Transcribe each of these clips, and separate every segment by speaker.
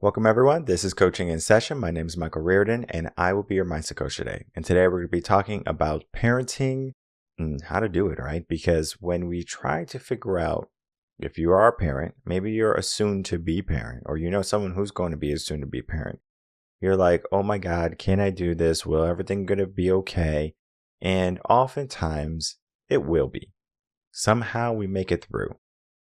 Speaker 1: Welcome, everyone. This is Coaching in Session. My name is Michael Rearden, and I will be your mindset coach today. And today we're going to be talking about parenting and how to do it, right? Because when we try to figure out if you are a parent, maybe you're a soon to be parent, or you know someone who's going to be a soon to be parent, you're like, oh my God, can I do this? Will everything going to be okay? And oftentimes it will be. Somehow we make it through.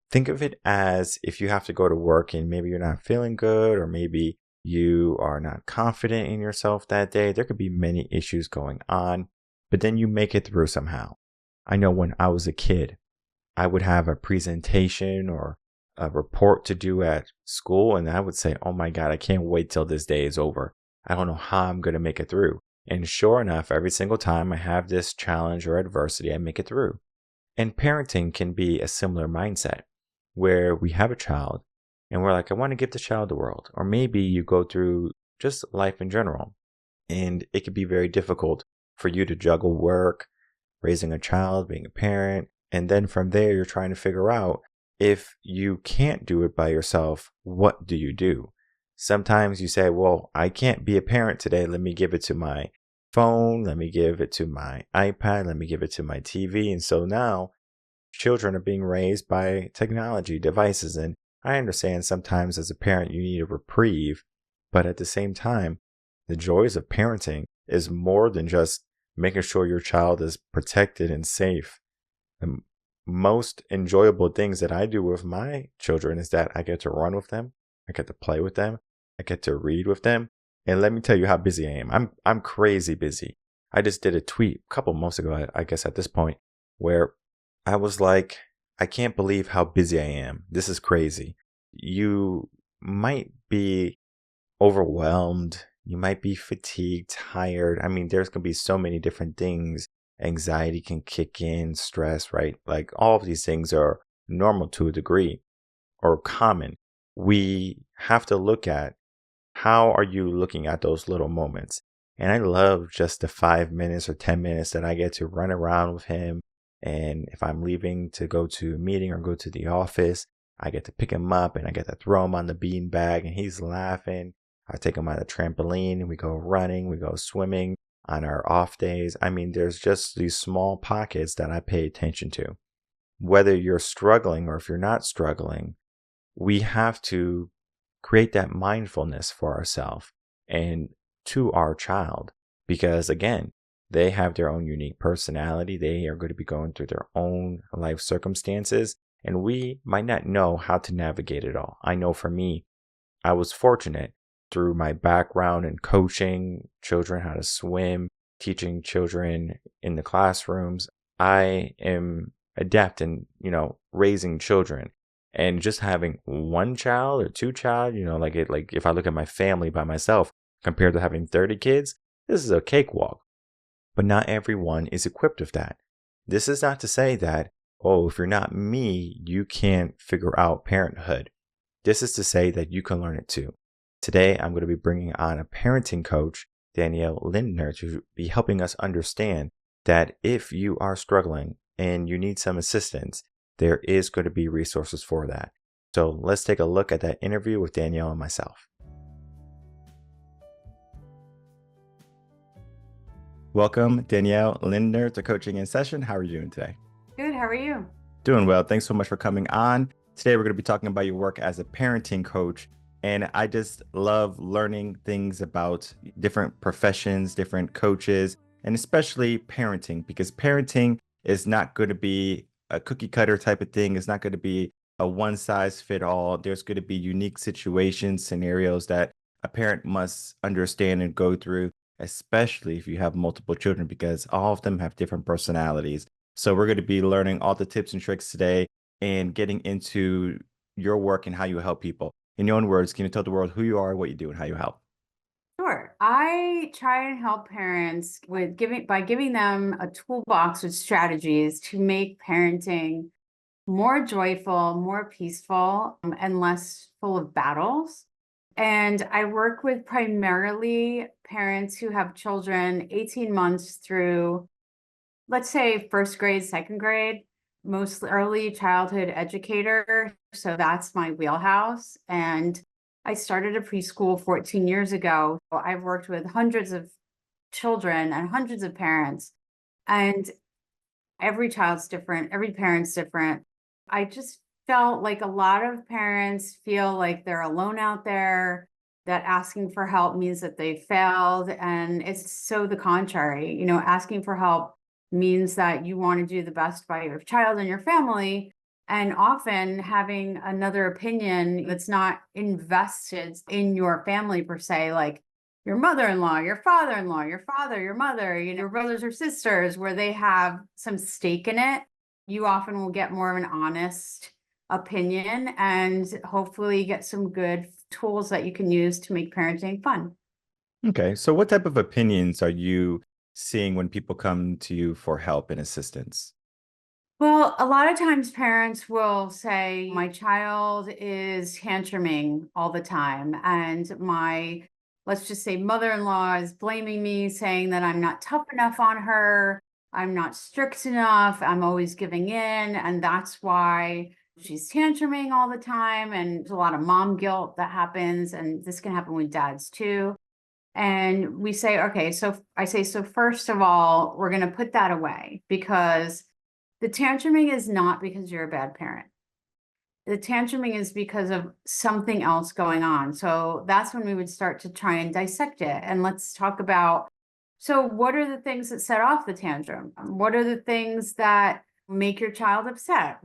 Speaker 1: Think of it as if you have to go to work and maybe you're not feeling good, or maybe you are not confident in yourself that day. There could be many issues going on, but then you make it through somehow. I know when I was a kid, I would have a presentation or a report to do at school, and I would say, oh my God, I can't wait till this day is over. I don't know how I'm going to make it through. And sure enough, every single time I have this challenge or adversity, I make it through. And parenting can be a similar mindset where we have a child and we're like, I want to give the child the world. Or maybe you go through just life in general, and it can be very difficult for you to juggle work, raising a child, being a parent. And then from there, you're trying to figure out if you can't do it by yourself, what do you do? Sometimes you say, well, I can't be a parent today. Let me give it to my phone. Let me give it to my iPad. Let me give it to my TV. And so now children are being raised by technology devices. And I understand sometimes as a parent, you need a reprieve, but at the same time, the joys of parenting is more than just making sure your child is protected and safe. The most enjoyable things that I do with my children is that I get to run with them. I get to play with them. I get to read with them. And let me tell you how busy I am. I'm crazy busy. I just did a tweet a couple months ago, I guess at this point, where I was like, I can't believe how busy I am. This is crazy. You might be overwhelmed. You might be fatigued, tired. I mean, there's going to be so many different things. Anxiety can kick in, stress, right? Like all of these things are normal to a degree or common. We have to look at how are you looking at those little moments. And I love just the 5 minutes or 10 minutes that I get to run around with him. And if I'm leaving to go to a meeting or go to the office, I get to pick him up and I get to throw him on the bean bag and he's laughing. I take him on the trampoline and we go running, we go swimming on our off days. I mean, there's just these small pockets that I pay attention to. Whether you're struggling or if you're not struggling, we have to create that mindfulness for ourselves and to our child. Because again, they have their own unique personality. They are going to be going through their own life circumstances, and we might not know how to navigate it all. I know for me, I was fortunate through my background in coaching children how to swim, teaching children in the classrooms. I am adept in, raising children. And just having one child or two child, like if I look at my family by myself compared to having 30 kids, this is a cakewalk. But not everyone is equipped with that. This is not to say that, oh, if you're not me, you can't figure out parenthood. This is to say that you can learn it too. Today, I'm going to be bringing on a parenting coach, Danielle Linder, to be helping us understand that if you are struggling and you need some assistance, there is going to be resources for that. So let's take a look at that interview with Danielle and myself. Welcome, Danielle Linder, to Coaching in Session. How are you doing today?
Speaker 2: Good. How are you?
Speaker 1: Doing well. Thanks so much for coming on. Today, we're going to be talking about your work as a parenting coach. And I just love learning things about different professions, different coaches, and especially parenting, because parenting is not going to be a cookie cutter type of thing. It's not going to be a one size fit all. There's going to be unique situations, scenarios that a parent must understand and go through, especially if you have multiple children, because all of them have different personalities. So we're going to be learning all the tips and tricks today and getting into your work and how you help people. In your own words, can you tell the world who you are, what you do, and how you help?
Speaker 2: Sure. I try and help parents with giving them a toolbox with strategies to make parenting more joyful, more peaceful, and less full of battles. And I work with primarily parents who have children 18 months through, let's say, first grade, second grade, mostly early childhood educator. So that's my wheelhouse. And I started a preschool 14 years ago. I've worked with hundreds of children and hundreds of parents, and every child's different, every parent's different. I just felt like a lot of parents feel like they're alone out there, that asking for help means that they failed. And it's so the contrary. Asking for help means that you want to do the best by your child and your family. And often having another opinion that's not invested in your family per se, like your mother-in-law, your father-in-law, your father, your mother, your brothers or sisters, where they have some stake in it, you often will get more of an honest opinion and hopefully get some good tools that you can use to make parenting fun.
Speaker 1: Okay. So what type of opinions are you seeing when people come to you for help and assistance?
Speaker 2: Well, a lot of times parents will say, my child is tantruming all the time, and my, let's just say, mother-in-law is blaming me, saying that I'm not tough enough on her, I'm not strict enough, I'm always giving in, and that's why she's tantruming all the time. And there's a lot of mom guilt that happens, and this can happen with dads too. And we say, okay, so I say, so first of all, we're going to put that away, because the tantruming is not because you're a bad parent. The tantruming is because of something else going on. So that's when we would start to try and dissect it. And let's talk about, so what are the things that set off the tantrum? What are the things that make your child upset?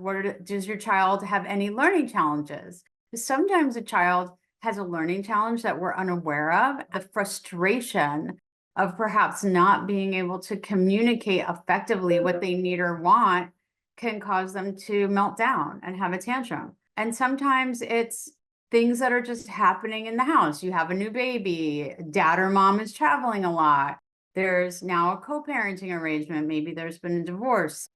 Speaker 2: Does your child have any learning challenges? Sometimes a child has a learning challenge that we're unaware of. The frustration of perhaps not being able to communicate effectively what they need or want can cause them to melt down and have a tantrum. And sometimes it's things that are just happening in the house. You have a new baby, dad or mom is traveling a lot. There's now a co-parenting arrangement. Maybe there's been a divorce.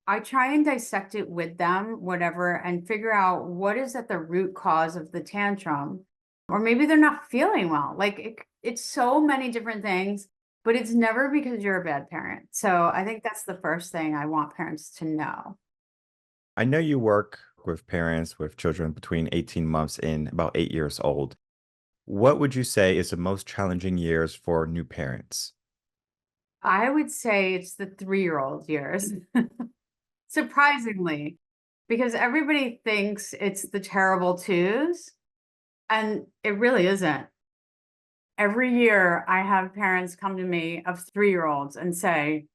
Speaker 2: I try and dissect it with them, whatever, and figure out what is at the root cause of the tantrum. Or maybe they're not feeling well. It's so many different things, but it's never because you're a bad parent. So I think that's the first thing I want parents to know.
Speaker 1: I know you work with parents with children between 18 months and about 8 years old. What would you say is the most challenging years for new parents?
Speaker 2: I would say it's the 3-year-old years, surprisingly, because everybody thinks it's the terrible twos, and it really isn't. Every year, I have parents come to me of 3-year-olds and say,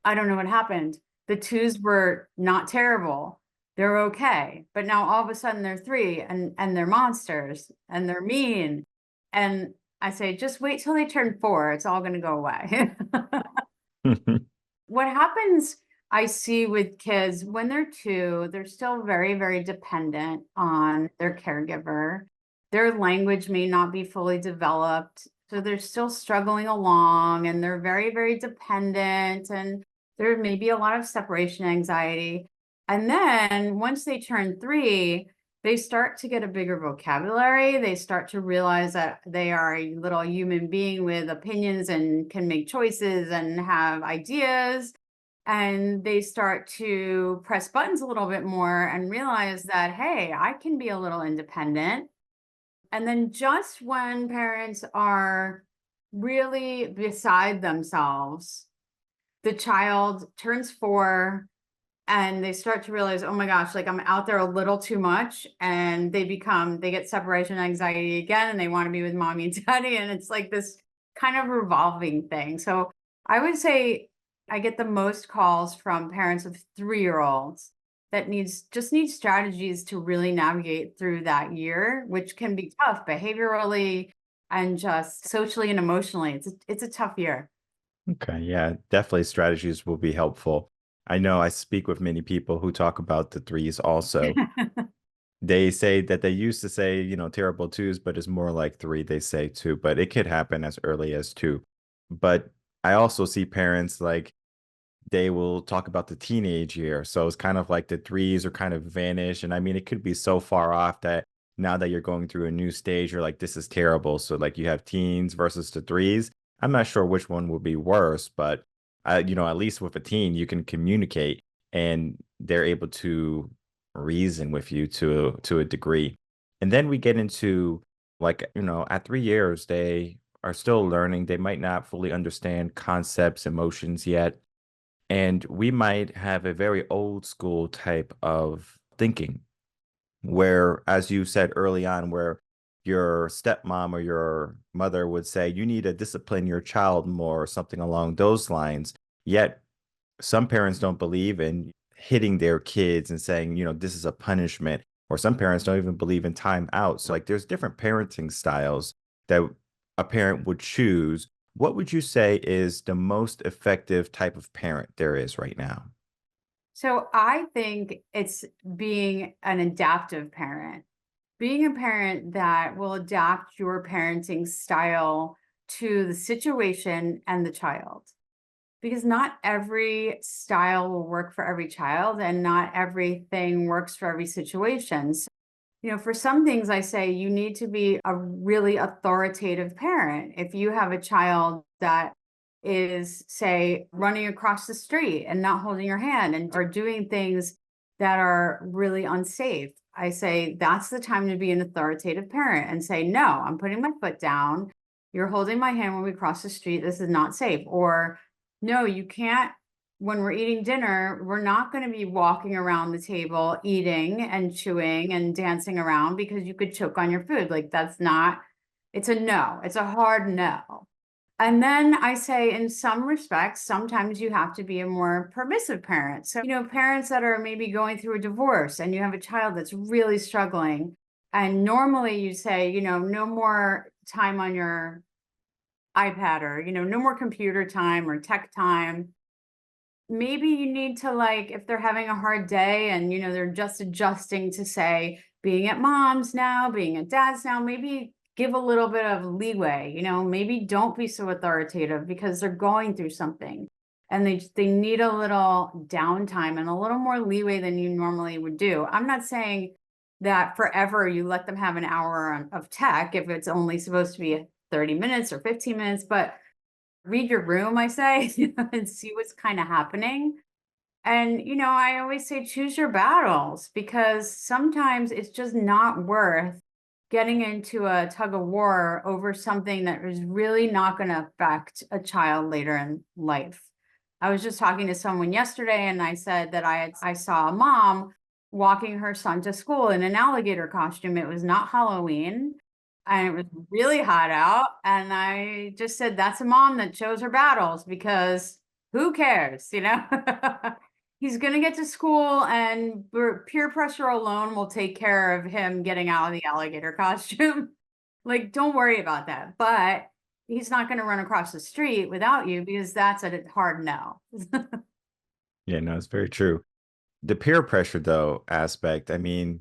Speaker 2: I don't know what happened. The twos were not terrible. They're okay. But now all of a sudden they're 3 and they're monsters and they're mean. And I say, just wait till they turn 4. It's all going to go away. What happens, I see with kids when they're 2, they're still very, very dependent on their caregiver. Their language may not be fully developed. So they're still struggling along and they're very, very dependent. And there may be a lot of separation anxiety. And then once they turn 3, they start to get a bigger vocabulary. They start to realize that they are a little human being with opinions and can make choices and have ideas. And they start to press buttons a little bit more and realize that, hey, I can be a little independent. And then just when parents are really beside themselves, the child turns 4 and they start to realize, oh my gosh, like I'm out there a little too much, and they get separation anxiety again, and they want to be with mommy and daddy. And it's like this kind of revolving thing. So I would say I get the most calls from parents of 3-year-olds that just need strategies to really navigate through that year, which can be tough behaviorally and just socially and emotionally. It's a tough year.
Speaker 1: Okay, yeah, definitely strategies will be helpful. I know I speak with many people who talk about the threes also. They say that they used to say, terrible twos, but it's more like 3, they say 2, but it could happen as early as 2. But I also see parents like they will talk about the teenage year. So it's kind of like the threes are kind of vanish. And I mean, it could be so far off that now that you're going through a new stage, you're like, this is terrible. So like you have teens versus the threes. I'm not sure which one will be worse, but at least with a teen, you can communicate and they're able to reason with you to a degree. And then we get into like, at 3 years, they are still learning. They might not fully understand concepts, emotions yet. And we might have a very old school type of thinking where, as you said early on, where your stepmom or your mother would say, you need to discipline your child more, or something along those lines. Yet some parents don't believe in hitting their kids and saying, this is a punishment, or some parents don't even believe in time out. So, like, there's different parenting styles that a parent would choose. What would you say is the most effective type of parent there is right now?
Speaker 2: So I think it's being an adaptive parent, being a parent that will adapt your parenting style to the situation and the child. Because not every style will work for every child, and not everything works for every situation. So, for some things, I say you need to be a really authoritative parent. If you have a child that is, say, running across the street and not holding your hand and are doing things that are really unsafe, I say that's the time to be an authoritative parent and say, no, I'm putting my foot down. You're holding my hand when we cross the street. This is not safe. Or, no, you can't. When we're eating dinner, we're not going to be walking around the table, eating and chewing and dancing around because you could choke on your food. Like, that's not, it's a no, it's a hard no. And then I say, in some respects, sometimes you have to be a more permissive parent. So, parents that are maybe going through a divorce and you have a child that's really struggling. And normally you say, no more time on your iPad, or, no more computer time or tech time. Maybe you need to, like, if they're having a hard day and, they're just adjusting to, say, being at mom's now, being at dad's now, maybe give a little bit of leeway, maybe don't be so authoritative because they're going through something and they need a little downtime and a little more leeway than you normally would do. I'm not saying that forever you let them have an hour of tech if it's only supposed to be 30 minutes or 15 minutes, but read your room, I say, and see what's kind of happening. And, I always say choose your battles, because sometimes it's just not worth getting into a tug of war over something that is really not going to affect a child later in life. I was just talking to someone yesterday and I said that I saw a mom walking her son to school in an alligator costume. It was not Halloween and it was really hot out. And I just said, that's a mom that chose her battles, because who cares, He's going to get to school and peer pressure alone will take care of him getting out of the alligator costume. Like, don't worry about that. But he's not going to run across the street without you, because that's a hard no.
Speaker 1: Yeah, no, it's very true. The peer pressure, though, aspect, I mean,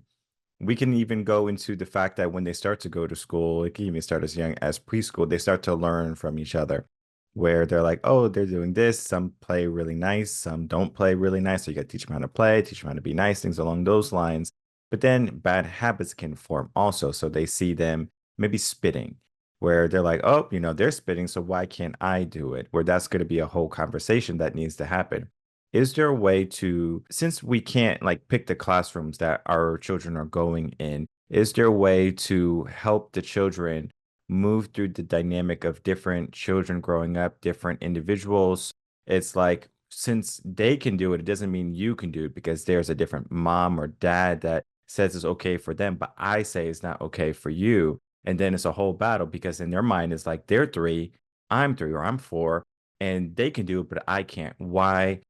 Speaker 1: we can even go into the fact that when they start to go to school, it can even start as young as preschool, they start to learn from each other, where they're like, oh, they're doing this. Some play really nice, some don't play really nice. So you got to teach them how to play, teach them how to be nice, things along those lines. But then bad habits can form also. So they see them maybe spitting, where they're like, oh, they're spitting. So why can't I do it? Where that's going to be a whole conversation that needs to happen. Is there a way to, since we can't like pick the classrooms that our children are going in, is there a way to help the children move through the dynamic of different children growing up, different individuals? It's like, since they can do it, it doesn't mean you can do it, because there's a different mom or dad that says it's okay for them, but I say it's not okay for you. And then it's a whole battle, because in their mind, it's like they're three, I'm three, or I'm four, and they can do it, but I can't. Why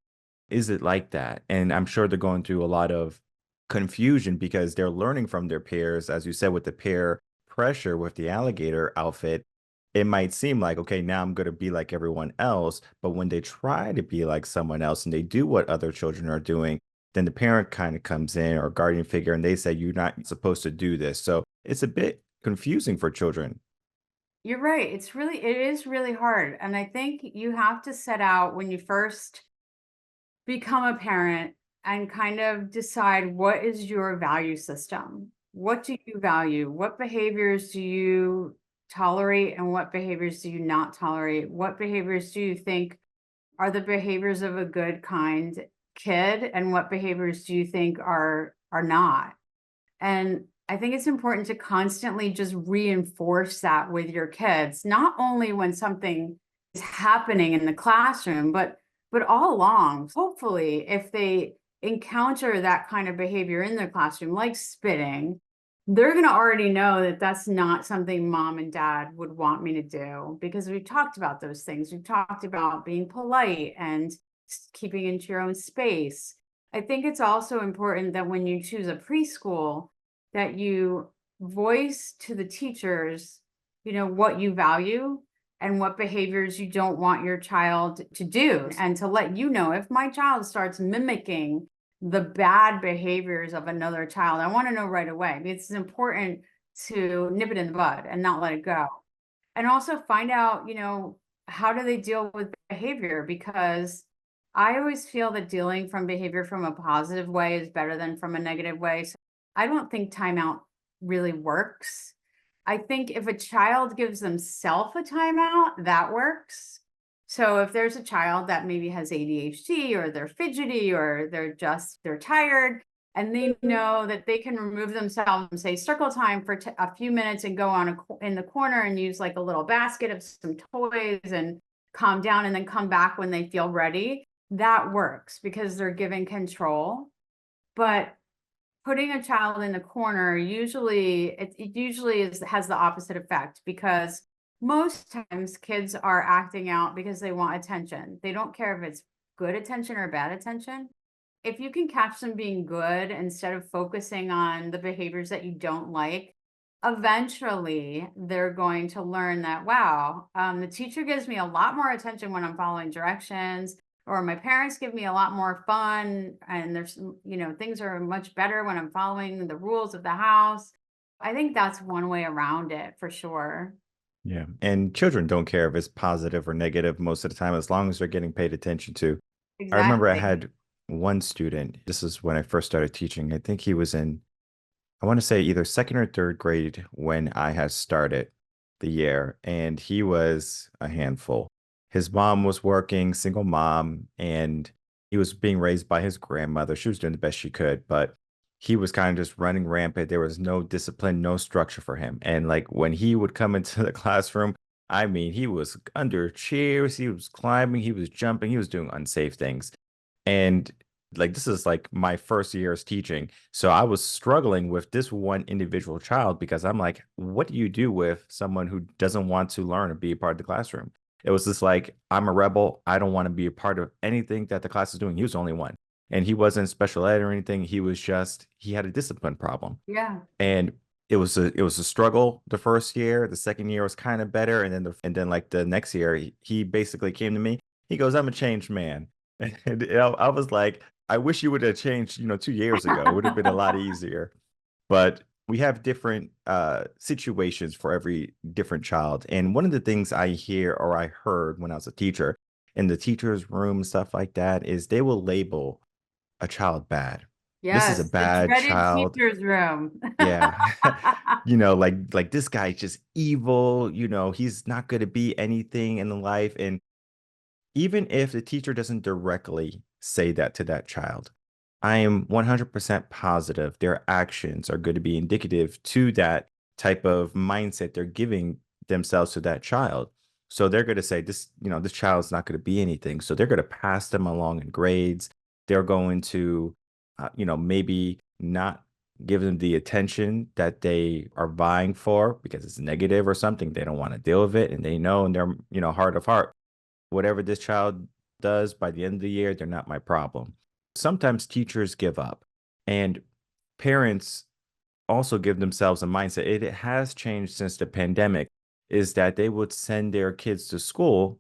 Speaker 1: is it like that? And I'm sure they're going through a lot of confusion because they're learning from their peers. As you said, with the peer pressure with the alligator outfit, it might seem like, okay, now I'm going to be like everyone else. But when they try to be like someone else and they do what other children are doing, then the parent kind of comes in, or guardian figure, and they say, you're not supposed to do this. So it's a bit confusing for children.
Speaker 2: You're right. It is really hard. And I think you have to set out when you first become a parent and kind of decide, what is your value system? What do you value? What behaviors do you tolerate and what behaviors do you not tolerate? What behaviors do you think are the behaviors of a good, kind kid, and what behaviors do you think are not? And I think it's important to constantly just reinforce that with your kids, not only when something is happening in the classroom, but all along. Hopefully, if they encounter that kind of behavior in their classroom, like spitting, they're going to already know that that's not something mom and dad would want me to do, because we've talked about those things. We've talked about being polite and keeping into your own space. I think it's also important that when you choose a preschool, that you voice to the teachers, what you value and what behaviors you don't want your child to do. And to let you know, if my child starts mimicking the bad behaviors of another child, I want to know right away. It's important to nip it in the bud and not let it go. And also find out, how do they deal with behavior? Because I always feel that dealing from behavior from a positive way is better than from a negative way. So I don't think timeout really works. I think if a child gives themselves a timeout, that works. So if there's a child that maybe has ADHD, or they're fidgety, or they're tired, and they know that they can remove themselves and say circle time for a few minutes and go in the corner and use like a little basket of some toys and calm down, and then come back when they feel ready, that works because they're given control. But putting a child in the corner, has the opposite effect, because most times kids are acting out because they want attention. They don't care if it's good attention or bad attention. If you can catch them being good instead of focusing on the behaviors that you don't like, eventually they're going to learn that, wow, the teacher gives me a lot more attention when I'm following directions, or my parents give me a lot more fun, and things are much better when I'm following the rules of the house. I think that's one way around it for sure.
Speaker 1: Yeah. And children don't care if it's positive or negative most of the time, as long as they're getting paid attention to. I remember I
Speaker 2: Exactly.
Speaker 1: had one student, this is when I first started teaching. I think he was in, I want to say either second or third grade when I had started the year, and he was a handful. His mom was working, single mom, and he was being raised by his grandmother. She was doing the best she could, but he was kind of just running rampant. There was no discipline, no structure for him. And like when he would come into the classroom, I mean, he was under chairs, he was climbing, he was jumping, he was doing unsafe things. And like this is like my first year as teaching. So I was struggling with this one individual child because I'm like, what do you do with someone who doesn't want to learn and be a part of the classroom? It was just like, I'm a rebel. I don't want to be a part of anything that the class is doing. He was the only one. And he wasn't special ed or anything. He had a discipline problem.
Speaker 2: Yeah.
Speaker 1: And it was a struggle the first year. The second year was kind of better. And then like the next year, he basically came to me. He goes, I'm a changed man. And I was like, I wish you would have changed, 2 years ago. It would have been a lot easier. But we have different situations for every different child. And one of the things I hear or I heard when I was a teacher in the teacher's room and stuff like that is they will label a child bad. This is a
Speaker 2: Yes, the
Speaker 1: bad
Speaker 2: dreaded
Speaker 1: child.
Speaker 2: teacher's room.
Speaker 1: Yeah. Like this guy just evil, he's not going to be anything in life. And even if the teacher doesn't directly say that to that child, I am 100% positive their actions are going to be indicative to that type of mindset they're giving themselves to that child. So they're going to say this child's not going to be anything. So they're going to pass them along in grades. They're going to, maybe not give them the attention that they are vying for because it's negative or something. They don't want to deal with it. And they know in their, heart of heart, whatever this child does by the end of the year, they're not my problem. Sometimes teachers give up, and parents also give themselves a mindset. It has changed since the pandemic, is that they would send their kids to school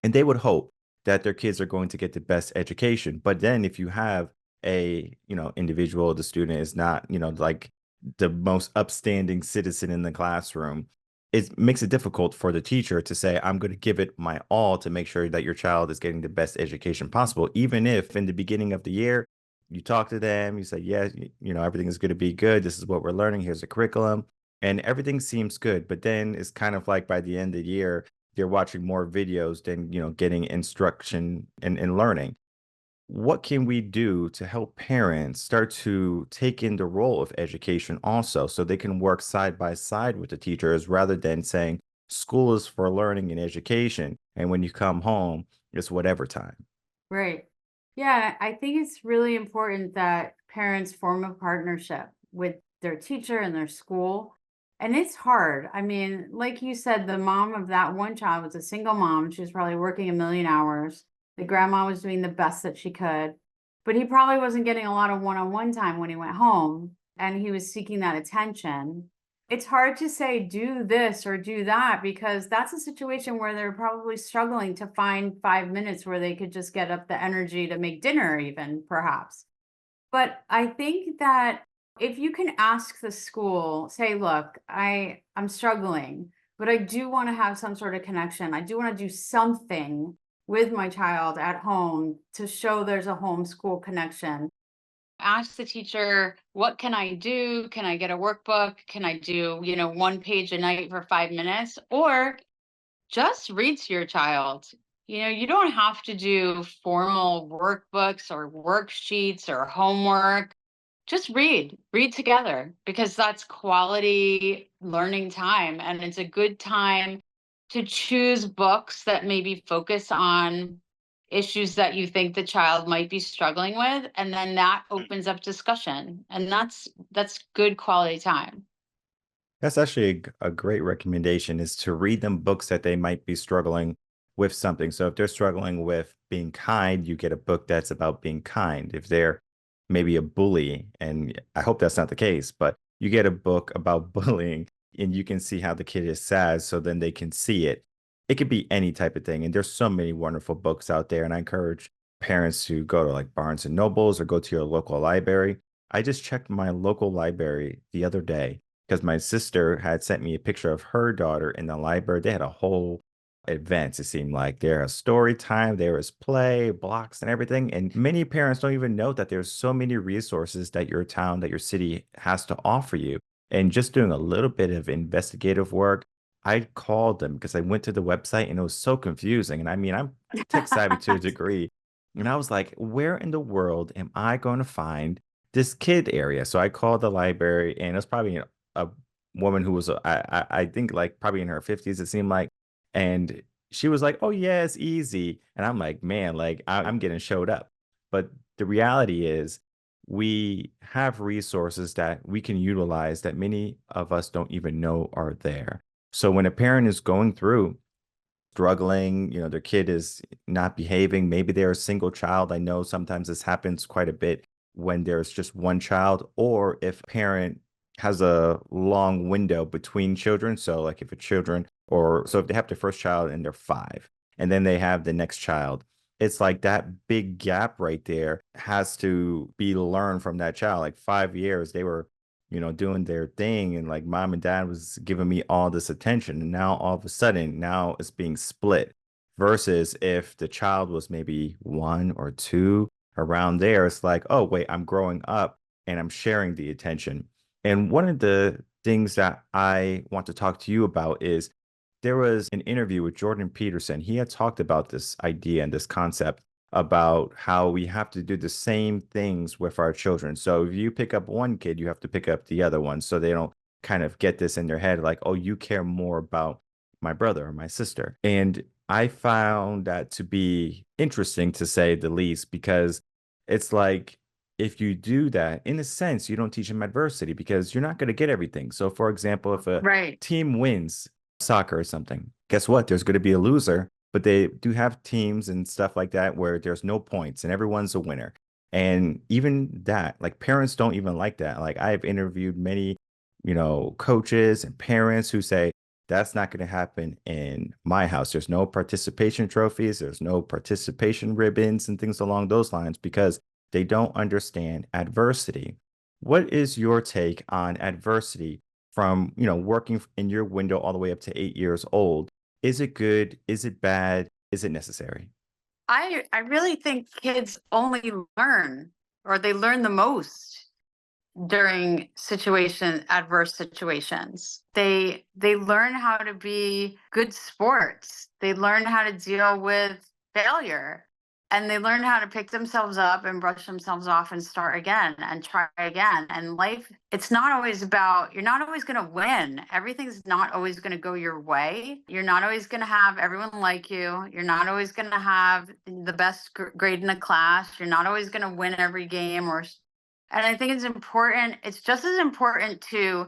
Speaker 1: and they would hope that their kids are going to get the best education. But then if you have a, individual, the student is not, like the most upstanding citizen in the classroom, it makes it difficult for the teacher to say, I'm going to give it my all to make sure that your child is getting the best education possible. Even if in the beginning of the year, you talk to them, you say, yeah, everything is going to be good. This is what we're learning. Here's a curriculum. And everything seems good. But then it's kind of like by the end of the year, they're watching more videos than, getting instruction and learning. what can we do to help parents start to take in the role of education also so they can work side by side with the teachers rather than saying school is for learning and education and when you come home it's whatever time.
Speaker 2: Right. Yeah, I think it's really important that parents form a partnership with their teacher and their school. And it's hard. I mean, like you said, the mom of that one child was a single mom. She was probably working a million hours. The grandma was doing the best that she could, but he probably wasn't getting a lot of one-on-one time when he went home and he was seeking that attention. It's hard to say do this or do that because that's a situation where they're probably struggling to find 5 minutes where they could just get up the energy to make dinner, even perhaps. But I think that if you can ask the school, say, look, I'm struggling, but I do want to have some sort of connection. I do want to do something with my child at home to show there's a homeschool connection. Ask the teacher, what can I do? Can I get a workbook? Can I do, one page a night for 5 minutes? Or just read to your child. You don't have to do formal workbooks or worksheets or homework. Just read together because that's quality learning time. And it's a good time to choose books that maybe focus on issues that you think the child might be struggling with. And then that opens up discussion. And that's good quality time.
Speaker 1: That's actually a great recommendation is to read them books that they might be struggling with something. So if they're struggling with being kind, you get a book that's about being kind. If they're maybe a bully, and I hope that's not the case, but you get a book about bullying and you can see how the kid is sad, so then they can see it. It could be any type of thing. And there's so many wonderful books out there. And I encourage parents to go to like Barnes and Nobles or go to your local library. I just checked my local library the other day because my sister had sent me a picture of her daughter in the library. They had a whole event, it seemed like. There was story time, there was play, blocks, and everything. And many parents don't even know that there's so many resources that your town, that your city has to offer you. And just doing a little bit of investigative work, I called them because I went to the website and it was so confusing. And I mean, I'm tech savvy to a degree. And I was like, where in the world am I going to find this kid area? So I called the library and it was probably a woman who was I think like probably in her 50s it seemed like, and she was like, oh yeah, it's easy, and I'm like, man, like I'm getting showed up. But the reality is we have resources that we can utilize that many of us don't even know are there. So when a parent is going through struggling, their kid is not behaving, maybe they're a single child. I know sometimes this happens quite a bit when there's just one child, or if a parent has a long window between children. So, like if a children, or so if they have their first child and they're 5, and then they have the next child, it's like that big gap right there has to be learned from that child. Like 5 years, they were doing their thing and like mom and dad was giving me all this attention. And now all of a sudden, now it's being split versus if the child was maybe 1 or 2 around there, it's like, oh, wait, I'm growing up and I'm sharing the attention. And one of the things that I want to talk to you about is there was an interview with Jordan Peterson. He had talked about this idea and this concept about how we have to do the same things with our children. So if you pick up one kid, you have to pick up the other one so they don't kind of get this in their head like, oh, you care more about my brother or my sister. And I found that to be interesting to say the least, because it's like if you do that, in a sense, you don't teach them adversity because you're not going to get everything. So, for example, if a
Speaker 2: Right.
Speaker 1: team wins soccer or something, guess what? There's going to be a loser, but they do have teams and stuff like that where there's no points and everyone's a winner. And even that, like parents don't even like that. Like I've interviewed many, coaches and parents who say, that's not going to happen in my house. There's no participation trophies, there's no participation ribbons and things along those lines because they don't understand adversity. What is your take on adversity from, working in your window all the way up to 8 years old? Is it good? Is it bad? Is it necessary?
Speaker 2: I really think kids only learn or they learn the most during adverse situations. They learn how to be good sports. They learn how to deal with failure. and they learn how to pick themselves up and brush themselves off and start again and try again. And life, it's not always about, you're not always going to win. Everything's not always going to go your way. You're not always going to have everyone like you. You're not always going to have the best grade in the class. You're not always going to win every game and I think it's important. It's just as important to,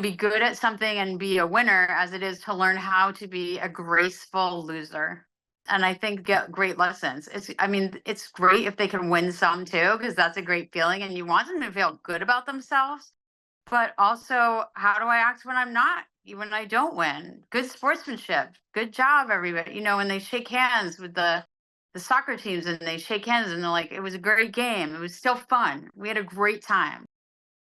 Speaker 2: be good at something and be a winner as it is to learn how to be a graceful loser. And I think get great lessons. It's great if they can win some too, because that's a great feeling and you want them to feel good about themselves. But also, how do I act when I'm not, when I don't win? Good sportsmanship. Good job, everybody. When they shake hands with the soccer teams and they shake hands and they're like, it was a great game. It was still fun. We had a great time.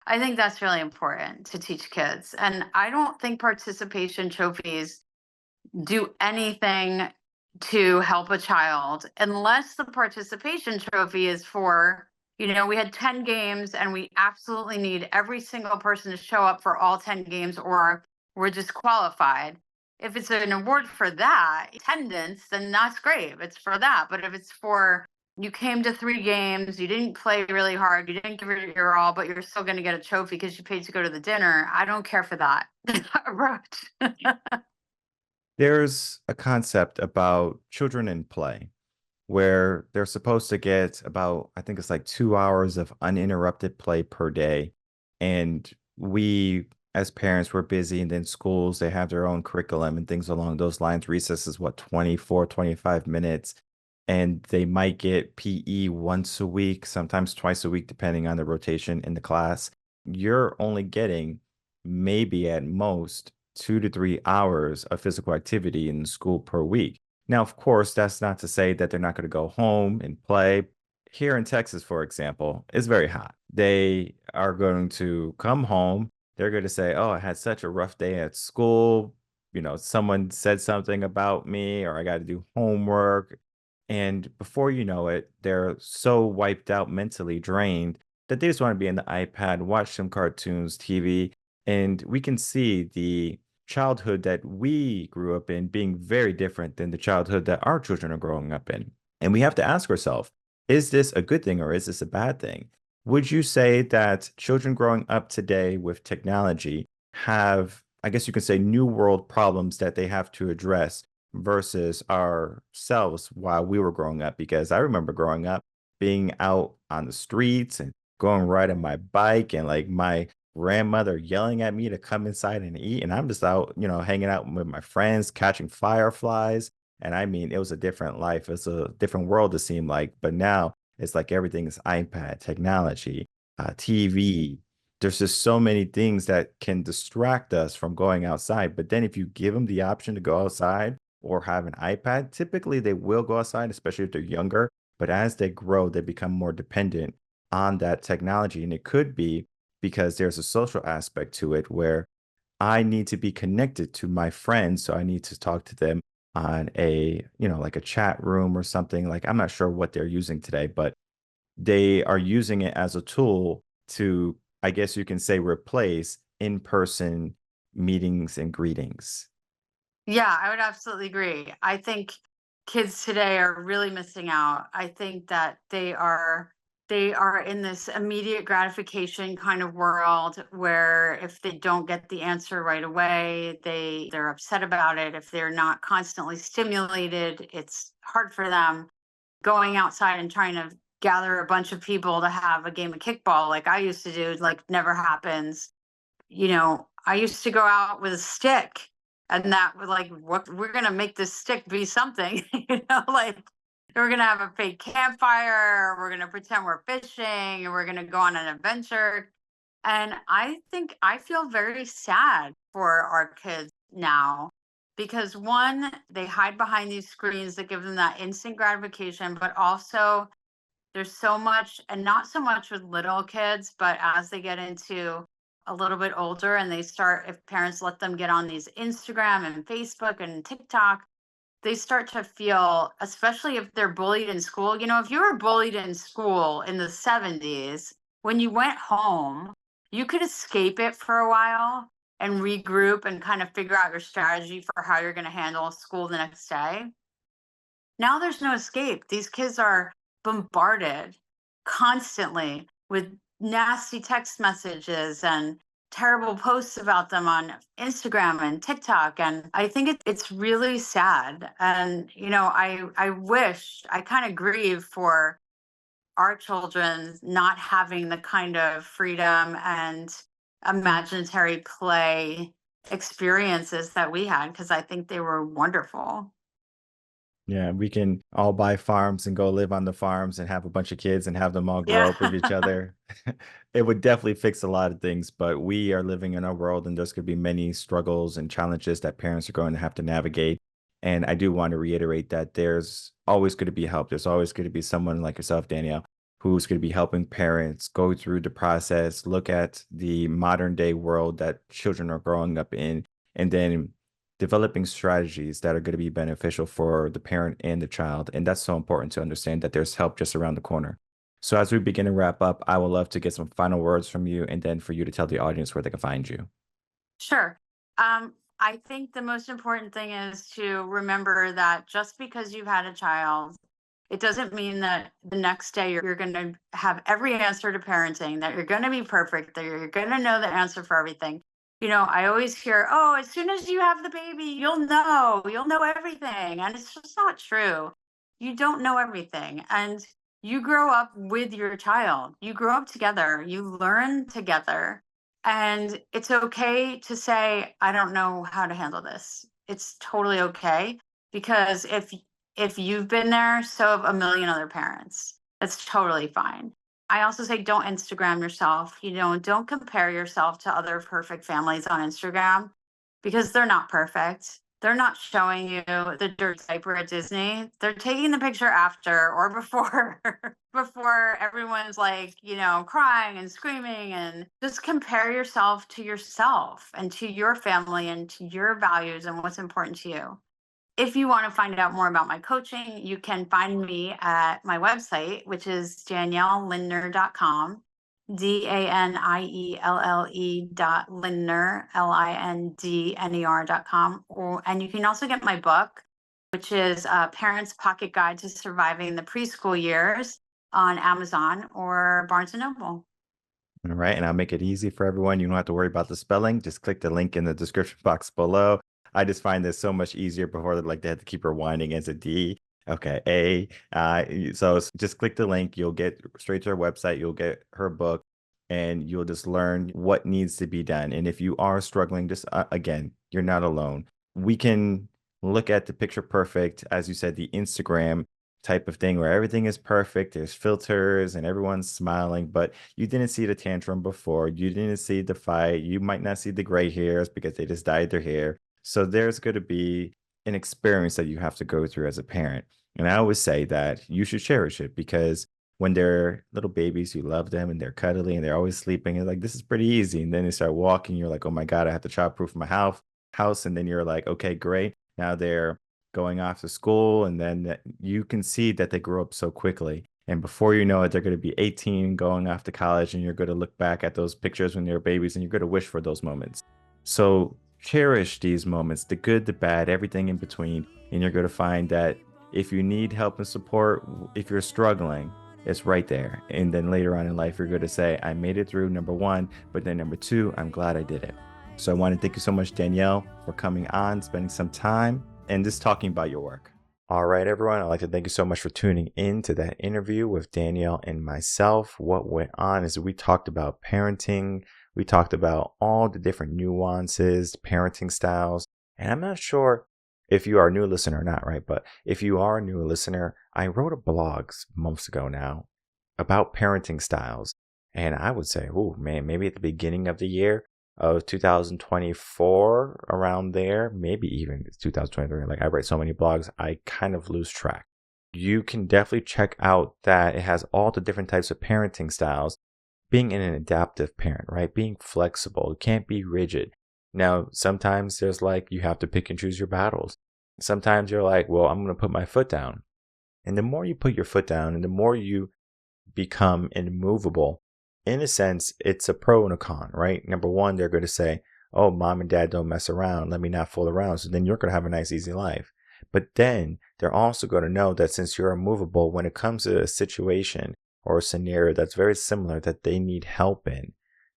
Speaker 2: I think that's really important to teach kids. And I don't think participation trophies do anything to help a child unless the participation trophy is for, we had 10 games and we absolutely need every single person to show up for all 10 games or we're disqualified. If it's an award for that attendance, then that's great. If it's for that. But if it's for, you came to 3 games, you didn't play really hard, you didn't give it your all, but you're still going to get a trophy because you paid to go to the dinner, I don't care for that approach.
Speaker 1: There's a concept about children in play where they're supposed to get about, I think it's like 2 hours of uninterrupted play per day. And we, as parents, we're busy. And then schools, they have their own curriculum and things along those lines. Recess is what, 24, 25 minutes. And they might get PE once a week, sometimes twice a week, depending on the rotation in the class. You're only getting maybe at most 2 to 3 hours of physical activity in school per week. Now, of course, that's not to say that they're not going to go home and play. Here in Texas, for example, it's very hot. They are going to come home. They're going to say, oh, I had such a rough day at school. Someone said something about me, or I got to do homework. And before you know it, they're so wiped out, mentally drained, that they just want to be in the iPad, watch some cartoons, TV. And we can see the childhood that we grew up in being very different than the childhood that our children are growing up in. And we have to ask ourselves, is this a good thing or is this a bad thing? Would you say that children growing up today with technology have, I guess you could say, new world problems that they have to address versus ourselves while we were growing up? Because I remember growing up being out on the streets and going riding my bike and like my grandmother yelling at me to come inside and eat. And I'm just out, hanging out with my friends, catching fireflies. And I mean, it was a different life. It's a different world, it seemed like. But now it's like everything is iPad, technology, TV. There's just so many things that can distract us from going outside. But then if you give them the option to go outside or have an iPad, typically they will go outside, especially if they're younger. But as they grow, they become more dependent on that technology. And it could be because there's a social aspect to it where I need to be connected to my friends. So I need to talk to them on a, like a chat room or something. Like, I'm not sure what they're using today, but they are using it as a tool to, I guess you can say, replace in-person meetings and greetings.
Speaker 2: Yeah, I would absolutely agree. I think kids today are really missing out. I think that they are in this immediate gratification kind of world where if they don't get the answer right away, they're upset about it. If they're not constantly stimulated, it's hard for them. Going outside and trying to gather a bunch of people to have a game of kickball like I used to do, like never happens. I used to go out with a stick and that was like, what, we're going to make this stick be something, like we're going to have a fake campfire, we're going to pretend we're fishing, and we're going to go on an adventure. And I think I feel very sad for our kids now because one, they hide behind these screens that give them that instant gratification, but also there's so much, and not so much with little kids, but as they get into a little bit older and they start, if parents let them get on these Instagram and Facebook and TikTok, they start to feel, especially if they're bullied in school. If you were bullied in school in the 70s, when you went home, you could escape it for a while and regroup and kind of figure out your strategy for how you're going to handle school the next day. Now there's no escape. These kids are bombarded constantly with nasty text messages and terrible posts about them on Instagram and TikTok. And I think it's really sad. And, I wish, I kind of grieve for our children not having the kind of freedom and imaginary play experiences that we had, because I think they were wonderful.
Speaker 1: Yeah, we can all buy farms and go live on the farms and have a bunch of kids and have them all grow
Speaker 2: Yeah.
Speaker 1: up with each other. It would definitely fix a lot of things, but we are living in a world and there's going to be many struggles and challenges that parents are going to have to navigate. And I do want to reiterate that there's always going to be help. There's always going to be someone like yourself, Danielle, who's going to be helping parents go through the process, look at the modern day world that children are growing up in, and then developing strategies that are going to be beneficial for the parent and the child. And that's so important to understand that there's help just around the corner. So, as we begin to wrap up, I would love to get some final words from you and then for you to tell the audience where they can find you.
Speaker 2: Sure. I think the most important thing is to remember that just because you've had a child, it doesn't mean that the next day you're going to have every answer to parenting, that you're going to be perfect, that you're going to know the answer for everything. I always hear, oh, as soon as you have the baby, you'll know everything. And it's just not true. You don't know everything. And you grow up with your child, you grow up together, you learn together. And it's okay to say, I don't know how to handle this. It's totally okay, because if you've been there, so have a million other parents. That's totally fine. I also say don't Instagram yourself. Don't compare yourself to other perfect families on Instagram, because they're not perfect. They're not showing you the dirt diaper at Disney. They're taking the picture after or before before everyone's like, crying and screaming. And just compare yourself and to your family and to your values and what's important to you. If you want to find out more about my coaching, you can find me at my website, which is daniellelinder.com, DANIELLE .Lindner, and you can also get my book, which is Parents Pocket Guide to Surviving the Preschool Years, on Amazon or Barnes and Noble.
Speaker 1: All right. And I'll make it easy for everyone. You don't have to worry about the spelling. Just click the link in the description box below. I just find this so much easier before they had to keep rewinding as a D. Okay, A. So just click the link. You'll get straight to her website. You'll get her book and you'll just learn what needs to be done. And if you are struggling, just again, you're not alone. We can look at the picture perfect, as you said, the Instagram type of thing where everything is perfect. There's filters and everyone's smiling, but you didn't see the tantrum before. You didn't see the fight. You might not see the gray hairs because they just dyed their hair. So there's going to be an experience that you have to go through as a parent. And I always say that you should cherish it, because when they're little babies, you love them and they're cuddly and they're always sleeping. And like, this is pretty easy. And then they start walking. You're like, oh my God, I have to childproof my house. And then you're like, okay, great. Now they're going off to school, and then you can see that they grow up so quickly. And before you know it, they're going to be 18, going off to college, and you're going to look back at those pictures when they were babies, and you're going to wish for those moments. So cherish these moments, the good, the bad, everything in between. And you're going to find that if you need help and support, if you're struggling, it's right there. And then later on in life, you're going to say, I made it through, number one, but then number two, I'm glad I did it. So I want to thank you so much, Danielle, for coming on, spending some time, and just talking about your work. All right, everyone. I'd like to thank you so much for tuning in to that interview with Danielle and myself. What went on is we talked about parenting. We talked about all the different nuances, parenting styles. And I'm not sure if you are a new listener or not, right? But if you are a new listener, I wrote a blog months ago now about parenting styles. And I would say, oh man, maybe at the beginning of the year of 2024, around there, maybe even 2023. Like, I write so many blogs, I kind of lose track. You can definitely check out that it has all the different types of parenting styles. Being an adaptive parent, right? Being flexible. You can't be rigid. Now, sometimes there's like, you have to pick and choose your battles. Sometimes you're like, well, I'm going to put my foot down. And the more you put your foot down and the more you become immovable, in a sense, it's a pro and a con, right? Number one, they're going to say, oh, mom and dad don't mess around. Let me not fool around. So then you're going to have a nice, easy life. But then they're also going to know that since you're immovable, when it comes to a situation or a scenario that's very similar that they need help in,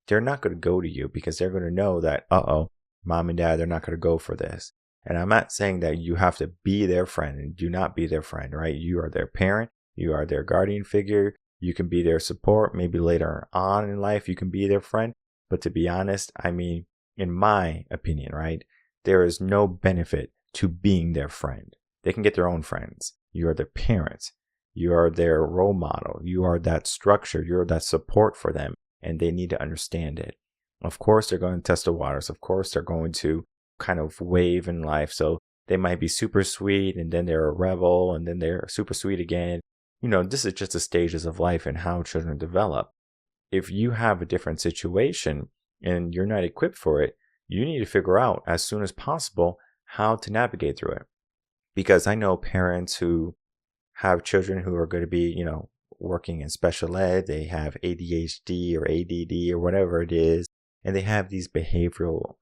Speaker 1: they're not going to go to you because they're going to know that, mom and dad, they're not going to go for this. And I'm not saying that you have to be their friend, and do not be their friend, right? You are their parent. You are their guardian figure. You can be their support. Maybe later on in life, you can be their friend. But to be honest, I mean, in my opinion, right, there is no benefit to being their friend. They can get their own friends. You are their parents. You are their role model. You are that structure. You're that support for them. And they need to understand it. Of course, they're going to test the waters. Of course, they're going to kind of wave in life. So they might be super sweet, and then they're a rebel, and then they're super sweet again. This is just the stages of life and how children develop. If you have a different situation and you're not equipped for it, you need to figure out as soon as possible how to navigate through it. Because I know parents who have children who are going to be, working in special ed, they have ADHD or ADD or whatever it is, and they have these behavioral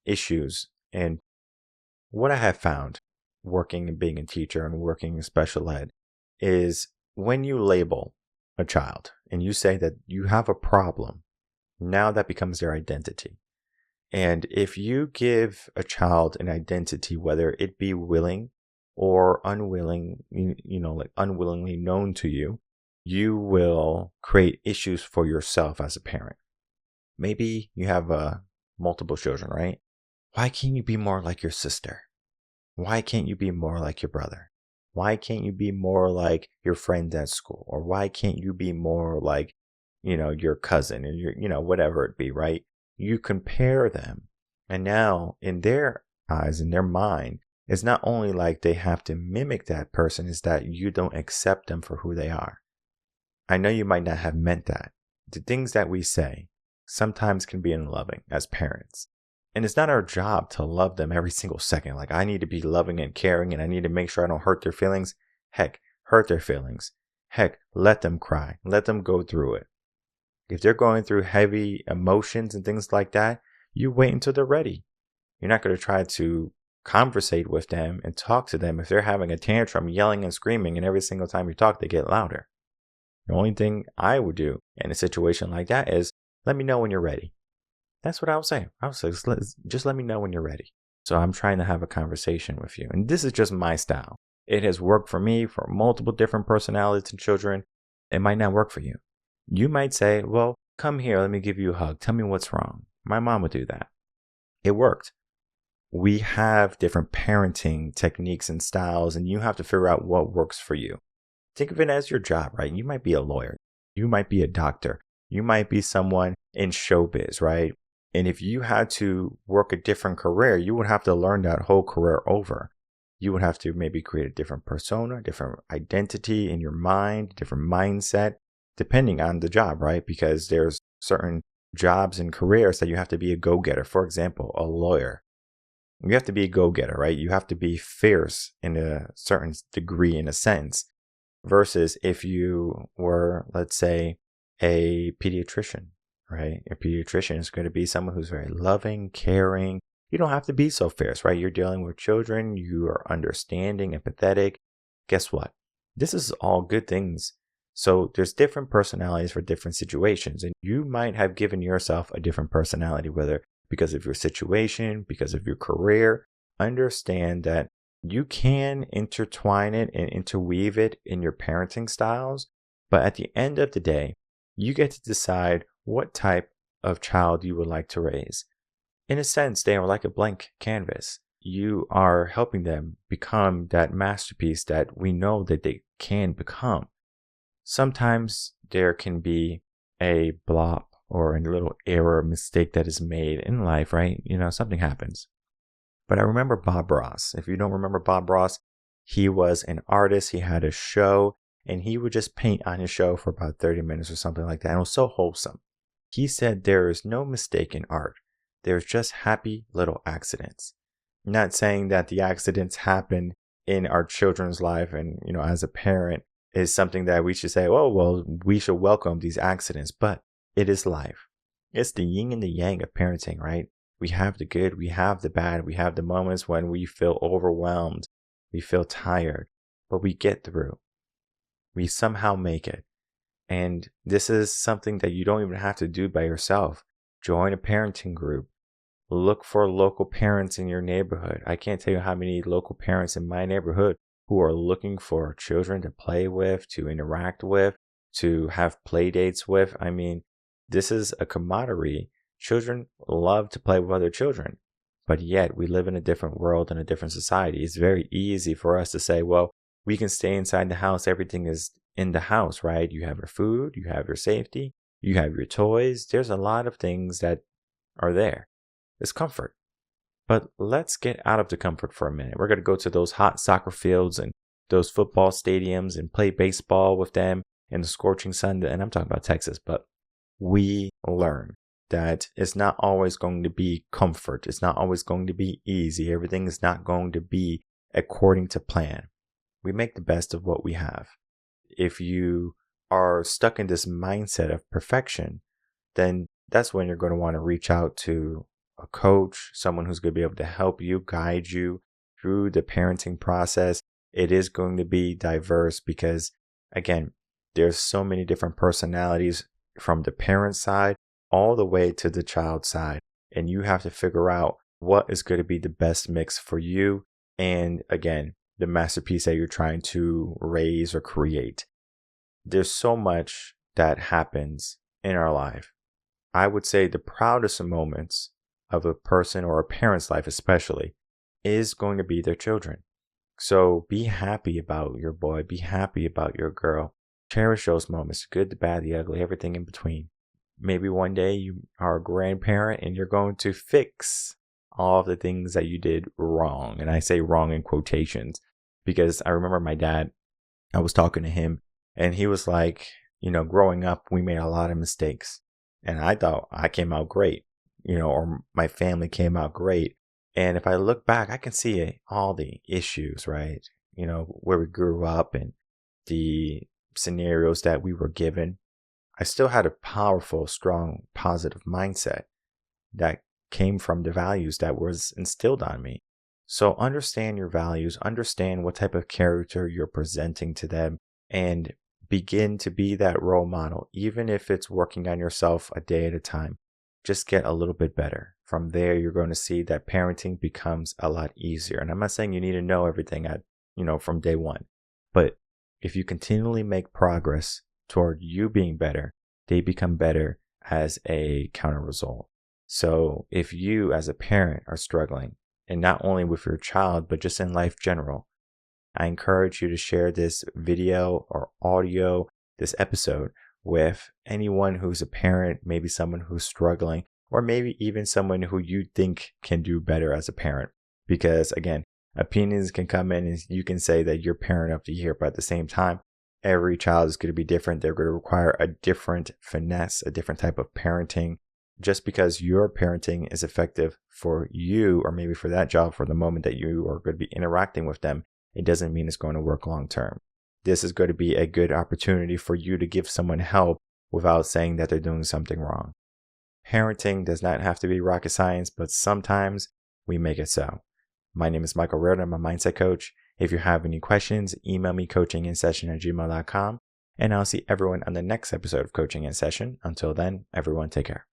Speaker 1: issues. And what I have found working and being a teacher and working in special ed is when you label a child and you say that you have a problem, now that becomes their identity. And if you give a child an identity, whether it be willing or unwilling, like unwillingly known to you, you will create issues for yourself as a parent. Maybe you have multiple children, right? Why can't you be more like your sister? Why can't you be more like your brother? Why can't you be more like your friends at school? Or why can't you be more like, your cousin and your, whatever it be, right? You compare them. And now in their eyes, in their mind, it's not only like they have to mimic that person, it's that you don't accept them for who they are. I know you might not have meant that. The things that we say sometimes can be unloving as parents. And it's not our job to love them every single second. Like, I need to be loving and caring, and I need to make sure I don't hurt their feelings. Heck, hurt their feelings. Heck, let them cry. Let them go through it. If they're going through heavy emotions and things like that, you wait until they're ready. You're not going to try to conversate with them and talk to them if they're having a tantrum, yelling and screaming, and every single time you talk, they get louder. The only thing I would do in a situation like that is let me know when you're ready. That's what I would say. I would say, just let me know when you're ready. So I'm trying to have a conversation with you. And this is just my style. It has worked for me for multiple different personalities and children. It might not work for you. You might say, well, come here. Let me give you a hug. Tell me what's wrong. My mom would do that. It worked. We have different parenting techniques and styles, and you have to figure out what works for you. Think of it as your job, right? You might be a lawyer. You might be a doctor. You might be someone in showbiz, right? And if you had to work a different career, you would have to learn that whole career over. You would have to maybe create a different persona, different identity in your mind, different mindset, depending on the job, right? Because there's certain jobs and careers that you have to be a go-getter. For example, a lawyer. You have to be a go-getter, right? You have to be fierce in a certain degree, in a sense, versus if you were, let's say, a pediatrician, right? A pediatrician is going to be someone who's very loving, caring. You don't have to be so fierce, right? You're dealing with children. You are understanding, empathetic. Guess what? This is all good things. So there's different personalities for different situations. And you might have given yourself a different personality, whether because of your situation, because of your career. Understand that you can intertwine it and interweave it in your parenting styles. But at the end of the day, you get to decide what type of child you would like to raise. In a sense, they are like a blank canvas. You are helping them become that masterpiece that we know that they can become. Sometimes there can be a blop or a little error, mistake that is made in life, right? Something happens. But I remember Bob Ross. If you don't remember Bob Ross, he was an artist. He had a show, and he would just paint on his show for about 30 minutes or something like that. And it was so wholesome. He said there is no mistake in art. There's just happy little accidents. Not saying that the accidents happen in our children's life and, as a parent, is something that we should say, oh, well, we should welcome these accidents. But it is life. It's the yin and the yang of parenting, right? We have the good, we have the bad, we have the moments when we feel overwhelmed. We feel tired, but we get through. We somehow make it. And this is something that you don't even have to do by yourself. Join a parenting group. Look for local parents in your neighborhood. I can't tell you how many local parents in my neighborhood who are looking for children to play with, to interact with, to have play dates with. I mean, this is a commodity. Children love to play with other children, but yet we live in a different world and a different society. It's very easy for us to say, well, we can stay inside the house. Everything is in the house, right? You have your food, you have your safety, you have your toys. There's a lot of things that are there. It's comfort. But let's get out of the comfort for a minute. We're going to go to those hot soccer fields and those football stadiums and play baseball with them in the scorching sun. And I'm talking about Texas, but we learn that it's not always going to be comfort. It's not always going to be easy. Everything is not going to be according to plan. We make the best of what we have. If you are stuck in this mindset of perfection, then that's when you're going to want to reach out to a coach, someone who's going to be able to help you, guide you through the parenting process. It is going to be diverse because, again, there's so many different personalities from the parent side all the way to the child side. And you have to figure out what is going to be the best mix for you. And again, the masterpiece that you're trying to raise or create. There's so much that happens in our life. I would say the proudest moments of a person or a parent's life especially is going to be their children. So be happy about your boy, be happy about your girl. Cherish those moments, the good, the bad, the ugly, everything in between. Maybe one day you are a grandparent and you're going to fix all of the things that you did wrong. And I say wrong in quotations because I remember my dad, I was talking to him and he was like, growing up, we made a lot of mistakes. And I thought I came out great, or my family came out great. And if I look back, I can see all the issues, right? Where we grew up and the scenarios that we were given. I still had a powerful, strong, positive mindset that came from the values that was instilled on me. So understand your values, understand what type of character you're presenting to them, and begin to be that role model, even if it's working on yourself a day at a time. Just get a little bit better. From there, you're going to see that parenting becomes a lot easier. And I'm not saying you need to know everything from day one, but if you continually make progress toward you being better, they become better as a counter result. So if you as a parent are struggling, and not only with your child, but just in life general, I encourage you to share this video or audio, this episode, with anyone who's a parent, maybe someone who's struggling, or maybe even someone who you think can do better as a parent. Because again, opinions can come in and you can say that you're parent of the year, but at the same time, every child is going to be different. They're going to require a different finesse, a different type of parenting. Just because your parenting is effective for you, or maybe for that job, for the moment that you are going to be interacting with them, it doesn't mean it's going to work long term. This is going to be a good opportunity for you to give someone help without saying that they're doing something wrong. Parenting does not have to be rocket science, but sometimes we make it so. My name is Michael Rearden. I'm a mindset coach. If you have any questions, email me coachinginsession@gmail.com, and I'll see everyone on the next episode of Coaching in Session. Until then, everyone take care.